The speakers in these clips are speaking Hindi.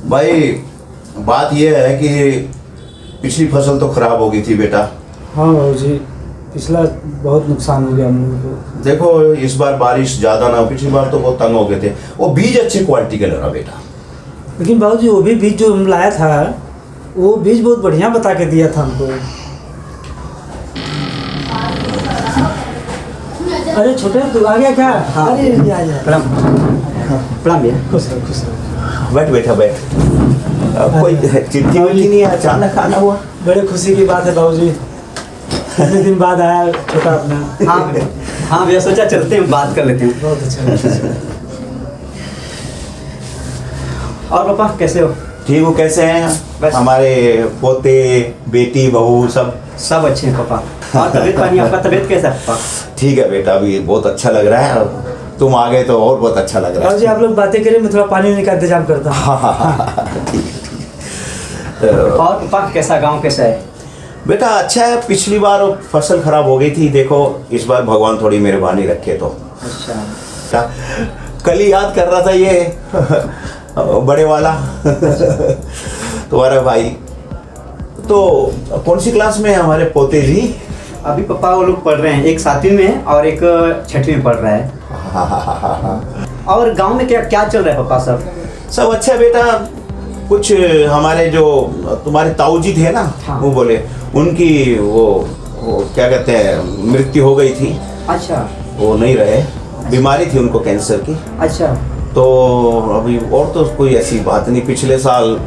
भाई बात यह है कि पिछली फसल तो खराब हो गई थी बेटा। हाँ बाबूजी, पिछला बहुत नुकसान हो गया हम लोगों को। देखो इस बार बारिश ज़्यादा ना, पिछली बार तो बहुत तंग हो गए थे। वो बीज अच्छे क्वालिटी के लगा बेटा। लेकिन बाबूजी वो भी बीज जो हम लाया था वो बीज बहुत बढ़िया बता के दिया था हमको। अरे छोटे तू आ गया क्या? हाँ। अरे आ जा। प्रणाम प्रणाम भैया। खुश रहो खुश रहो। बैठ बेटा बैठ। कोई चिट्ठी विट्ठी नहीं है, अचानक आना हुआ। बड़े खुशी की बात है बाबूजी, इतने दिन बाद आया छोटा अपना। हाँ हाँ भैया, सोचा चलते हैं बात कर लेते हैं। बहुत अच्छा। और पापा कैसे हो? ठीक हो? कैसे हैं बस। हमारे पोते बेटी बहू सब अच्छे हैं पापा। और तबीयत पानी, आपका तबीयत कैसा है पापा? ठीक है बेटा, अभी बहुत अच्छा लग रहा है। तुम आ गए तो और बहुत अच्छा लग रहा बाबूजी है। आप लोग बातें करें, मैं थोड़ा पानी का इंतजाम करता हूँ। हाँ, ठीक है, ठीक है। और पापा कैसा, गांव कैसा है? बेटा अच्छा है, पिछली बार फसल खराब हो गई थी। देखो इस बार भगवान थोड़ी मेहरबानी रखे तो। अच्छा। कल ही याद कर रहा था ये बड़े वाला तुम्हारा भाई। तो कौन सी क्लास में है हमारे पोते जी? अभी पापा वो लोग पढ़ रहे हैं, एक 7वीं में और एक 6वीं में पढ़ रहा है। और गांव में क्या क्या चल रहा है पापा? सब अच्छा है बेटा। कुछ हमारे जो तुम्हारे ताऊ जी थे ना, हाँ। वो बोले उनकी वो क्या कहते हैं मृत्यु हो गई थी। अच्छा। वो नहीं रहे, बीमारी थी उनको कैंसर की। अच्छा। तो अभी और तो कोई ऐसी बात नहीं। पिछले साल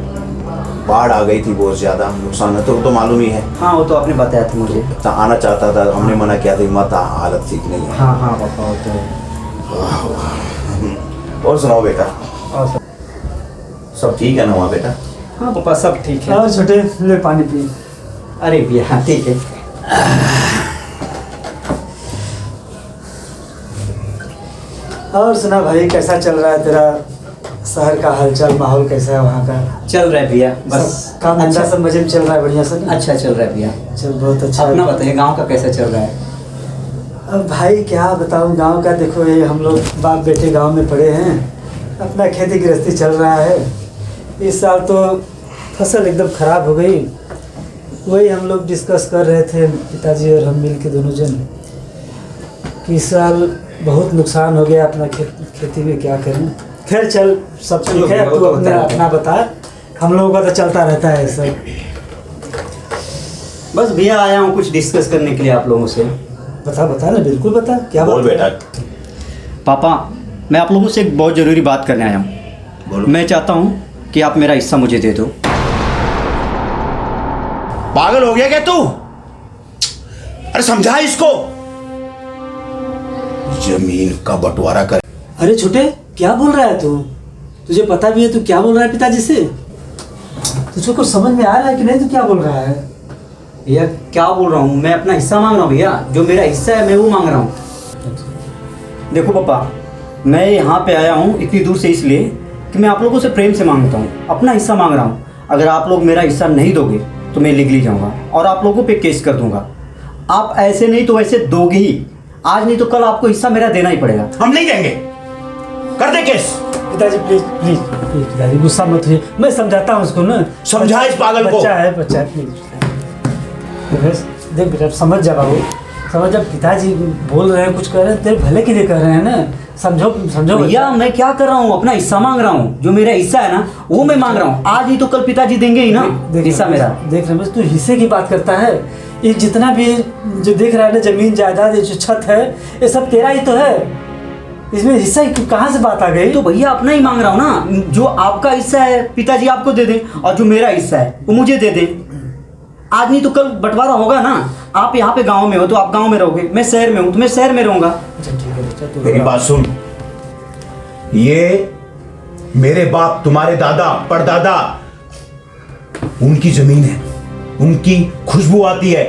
बाढ़ आ गई थी, बहुत ज़्यादा नुकसान है तो मालूम ही है। हाँ वो तो आपने बताया था मुझे। तो आना चाहता था, हमने मना किया था, मत आ, हालत ठीक नहीं है। हाँ हाँ पापा वो तो है। और सुनाओ बेटा, और सब ठीक है ना वहाँ बेटा? हाँ पापा सब ठीक है। और छोटे ले पानी पी। अरे भैया ठीक है। और सुना भाई, कैसा चल रहा है तेरा शहर का हालचाल, माहौल कैसा है वहाँ का? चल रहा है भैया, बस सब काम धंधा सब मजे में चल रहा है, बढ़िया से? अच्छा चल रहा है भैया। चल बहुत अच्छा अपना है। बताइए गांव का कैसा चल रहा है? अब भाई क्या बताऊँ गांव का। देखो ये हम लोग बाप बेटे गांव में पड़े हैं, अपना खेती गृहस्थी चल रहा है। इस साल तो फसल एकदम ख़राब हो गई। वही हम लोग डिस्कस कर रहे थे पिताजी और हम मिल के दोनों जन कि इस साल बहुत नुकसान हो गया अपना खेती में, क्या करें। खैर चल सब ठीक है, तू अपना बता। हम लोगों का तो चलता रहता है सब। बस भैया आया हूँ कुछ डिस्कस करने के लिए आप लोगों से। बता ना, बिल्कुल बता, क्या बोल बात है? बेटा। पापा मैं आप लोगों से एक बहुत ज़रूरी बात करने आया हूँ। बोलो। मैं चाहता हूँ कि आप मेरा हिस्सा मुझे दे दो। पागल हो गया क्या तू? अरे समझा इसको, जमीन का बंटवारा कर। अरे छोटे क्या बोल रहा है तू? तुझे पता भी है तू क्या बोल रहा है पिताजी से? तुझको कुछ समझ में आ रहा है कि नहीं? तू क्या बोल रहा है? भैया क्या बोल रहा हूँ, मैं अपना हिस्सा मांग रहा हूँ भैया। जो मेरा हिस्सा है मैं वो मांग रहा हूँ। देखो पापा, मैं यहाँ पे आया हूँ इतनी दूर से इसलिए कि मैं आप लोगों से प्रेम से मांगता हूँ, अपना हिस्सा मांग रहा हूँ। अगर आप लोग मेरा हिस्सा नहीं दोगे तो मैं लीगली जाऊँगा और आप लोगों पे केस कर दूँगा। आप ऐसे नहीं तो वैसे दोगे ही, आज नहीं तो कल आपको हिस्सा मेरा देना ही पड़ेगा। हम नहीं देंगे, कर दे केस। पिताजी प्लीज प्लीज प्लीज पिताजी गुस्सा मत होइए, मैं समझाता हूँ उसको ना। समझा इस पागल को। बच्चा है प्लीज। देख बेटा समझ जा बाबू, समझ। जब पिताजी बोल रहे हैं कुछ कर रहे हैं तेरे भले के लिए कर रहे हैं ना, समझो भैया मैं क्या कर रहा हूँ, अपना हिस्सा मांग रहा हूँ। जो मेरा हिस्सा है ना वो मैं मांग रहा हूँ। आज ही तो कल पिताजी देंगे ही ना हिस्सा मेरा। देख रहे बस तू हिस्से की बात करता है। ये जितना भी जो देख रहा है ना, जमीन जायदाद, ये जो छत है, ये सब तेरा ही तो है। इसमें हिस्सा कहाँ से बात आ गई? तो भैया अपना ही मांग रहा हूँ ना। जो आपका हिस्सा है पिताजी आपको दे दें और जो मेरा हिस्सा है वो मुझे दे दें। आज नहीं तो कल बंटवारा होगा ना। आप यहाँ पे गांव में हो तो आप गांव में रहोगे, मैं शहर में हूँ तो मैं शहर में रहूँगा। अच्छा ठीक है बेटा, तू मेरी बात सुन, ये मेरे बाप तुम्हारे दादा परदादा उनकी जमीन है, उनकी खुशबू आती है।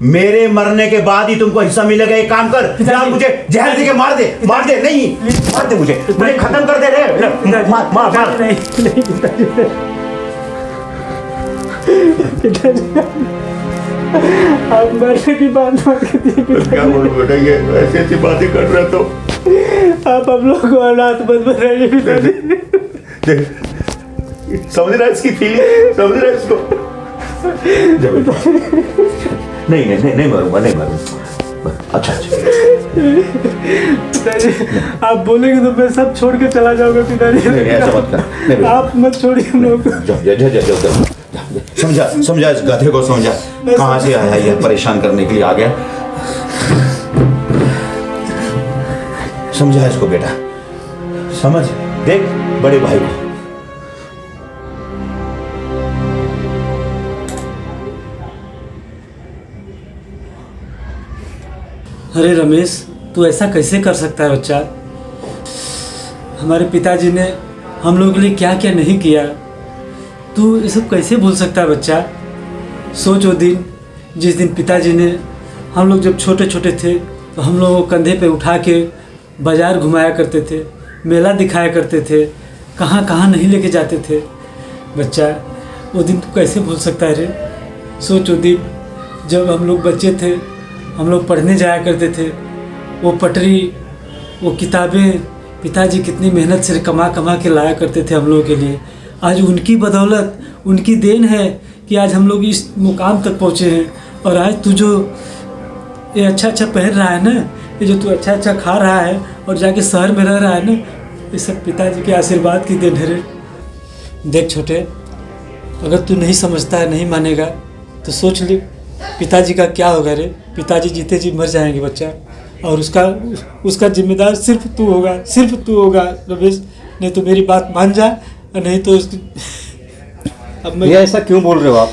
मेरे मरने के बाद ही तुमको हिस्सा मिलेगा। एक काम कर, फिलहाल मुझे जहर दे के मार दे। नहीं मार दे, मुझे खत्म कर दे रे। मार। आप मरने की बात मत कीजिए। क्या बोलूं बेटा, ये ऐसी ऐसी बातें कर रहा तो आप हम लोग को अनाथ मत बनाइए पिताजी। समझ रहा है इसकी फीलिंग, समझ रहा है इसको। जा बेटा। नहीं नहीं नहीं, नहीं मरूंगा, नहीं मरूंगा। अच्छा अच्छा, पिताजी आप बोलेंगे तो मैं सब छोड़ के चला जाऊंगा पिताजी। नहीं नहीं, ऐसा मत कर। नहीं बेटा। आप मत छोड़िए हम लोग को। जाओ जाओ जाओ जाओ जाओ। समझा समझा, इस गधे को समझा, कहाँ से आया ये परेशान करने के लिए आ गया। समझा इसको बेटा, समझ, देख बड़े भाई को। अरे रमेश, तू ऐसा कैसे कर सकता है बच्चा? हमारे पिताजी ने हम लोगों के लिए क्या क्या नहीं किया, तू ये सब कैसे भूल सकता है बच्चा? सोच वो दिन, जिस दिन पिताजी ने, हम लोग जब छोटे छोटे थे तो हम लोगों को कंधे पे उठा के बाज़ार घुमाया करते थे, मेला दिखाया करते थे, कहाँ कहाँ नहीं लेके जाते थे। बच्चा वो दिन तू कैसे भूल सकता है रे? सोच वो दिन जब हम लोग बच्चे थे, हम लोग पढ़ने जाया करते थे, वो पटरी, वो किताबें पिताजी कितनी मेहनत से कमा कमा के लाया करते थे हम लोगों के लिए। आज उनकी बदौलत, उनकी देन है कि आज हम लोग इस मुकाम तक पहुँचे हैं। और आज तू जो ये अच्छा अच्छा पहन रहा है ना, ये जो तू अच्छा अच्छा खा रहा है और जाके शहर में रह रहा है ना, ये सब पिताजी के आशीर्वाद की देन है रे। देख छोटे, अगर तू नहीं समझता है, नहीं मानेगा तो सोच ले पिताजी का क्या होगा रे। पिताजी जीते जी मर जाएंगे बच्चा, और उसका जिम्मेदार सिर्फ तू होगा, सिर्फ तू होगा रमेश। नहीं तो मेरी बात मान जा, और नहीं तो अब मैं भैया ऐसा क्यों बोल रहे हो आप?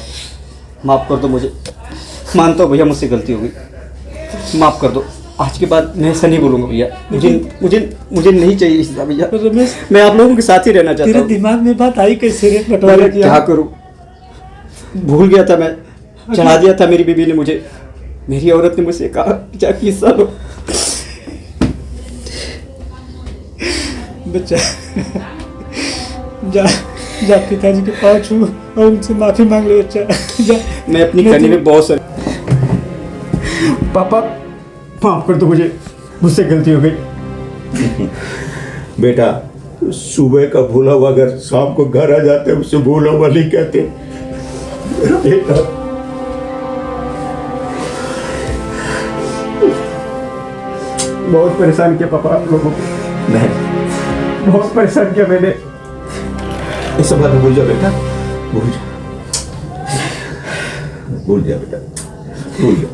माफ़ कर दो मुझे, मानता हूँ भैया मुझसे गलती हो गई, माफ़ कर दो। आज के बाद मैं ऐसा नहीं बोलूँगा भैया। मुझे मुझे मुझे नहीं चाहिए रिश्ता भैया। रमेश, मैं आप लोगों के साथ ही रहना चाहता तेरे हूँ। दिमाग में बात आई कैसे रे? बंटवारा मैं किया क्या करूँ, भूल गया था मैं, चढ़ा दिया था मेरी बीवी ने मुझे, मेरी औरत ने मुझसे कहा जाके हिस्सा लो। बच्चा जा जा पिताजी के पाँव छू और उनसे माफी मांग ले बच्चा। जा। मैं अपनी करनी में बहुत सर। पापा माफ कर दो मुझे, मुझसे गलती हो गई। बेटा, सुबह का भूला हुआ अगर शाम को घर आ जाते उससे भूला हुआ नहीं कहते बेटा। बहुत परेशान किया पापा आप लोगों को, नहीं, बहुत परेशान किया मैंने। ये सब बात भूल जा बेटा, भूल जा, भूल जा बेटा, भूल जा।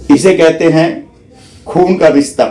इसे कहते हैं खून का रिश्ता।